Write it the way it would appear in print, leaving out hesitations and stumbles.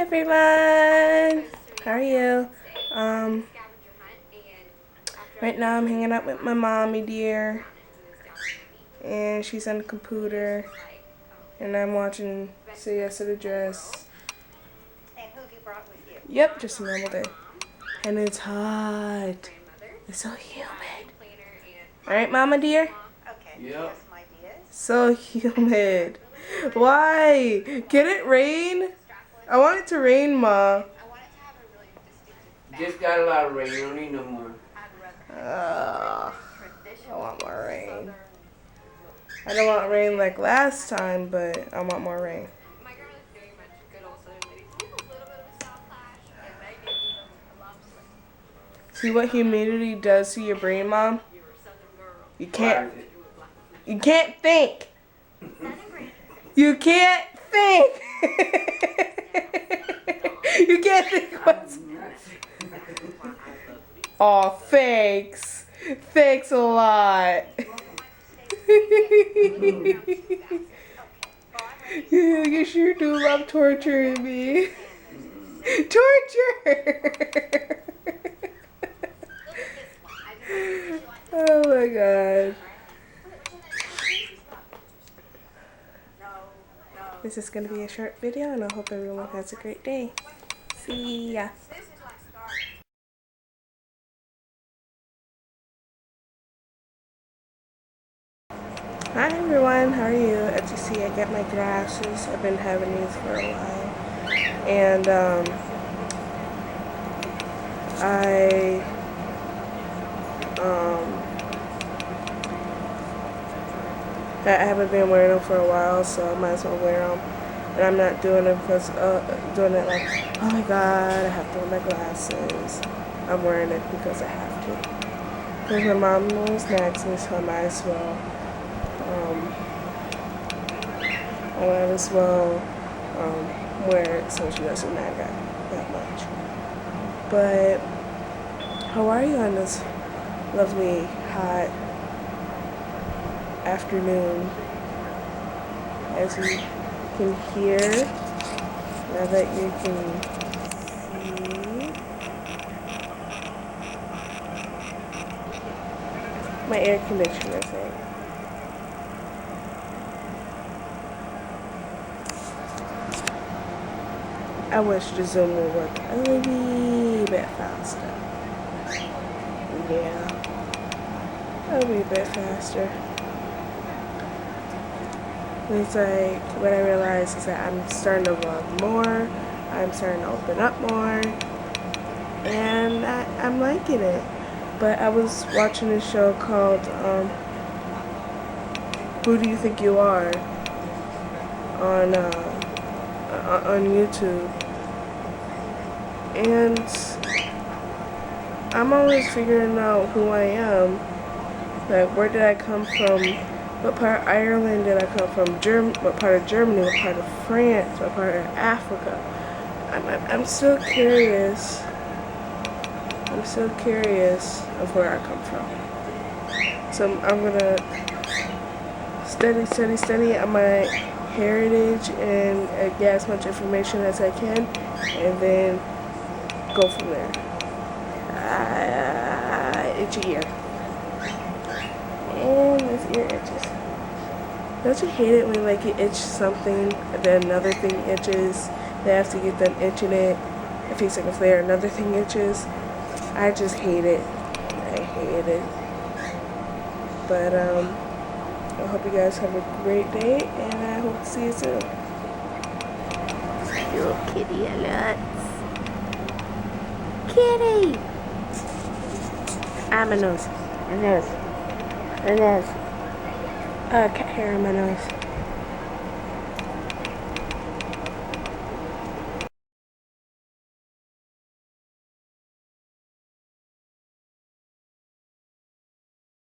everyone! How are you? Right now I'm hanging out with my mommy dear, and she's on the computer, and I'm watching Say Yes to the Dress. And who have you brought with you? Yep, just a normal day. And it's hot. It's so humid. Alright, mama dear? Okay. Yep. Yes, my dear. So humid. Why? Can it rain? I want it to rain, Ma. Just got a lot of rain, you don't need no more. I want more rain. I don't want rain like last time, but I want more rain. See what humidity does to your brain, Mom? You can't think. You can't think. You can't think what's... Aw, thanks. Thanks a lot. You sure do love torturing me. Torture! Oh my god. This is going to be a short video, and I hope everyone has a great day. See ya. Hi everyone, how are you? As you see, I got my glasses. I've been having these for a while. And I haven't been wearing them for a while, so I might as well wear them. And I'm not doing it because doing it like, oh my god, I have to wear my glasses. I'm wearing it because I have to. Because my mom always nags me, so I might as well. I might as well wear it so she doesn't nag that much. But how are you on this lovely hot afternoon? As you can hear, now that you can see, my air conditioner thing. I wish the Zoom would work a little bit faster. Yeah, a little bit faster. It's like, what I realized is that I'm starting to vlog more, I'm starting to open up more, and I'm liking it. But I was watching a show called, Who Do You Think You Are? On YouTube. And I'm always figuring out who I am. Like, where did I come from? What part of Ireland did I come from? What part of Germany? What part of France? What part of Africa? I'm still curious. I'm still curious of where I come from. So I'm gonna study on my heritage and get as much information as I can, and then go from there. Itchy ear. And this ear itches. Don't you hate it when like you itch something, then another thing itches, they have to get done itching it, a few seconds later another thing itches. I just hate it. I hate it. But I hope you guys have a great day, and I hope to see you soon. Little kitty alerts. Kitty! Ah, my nose. My nose. My nose. Cat hair on my nose.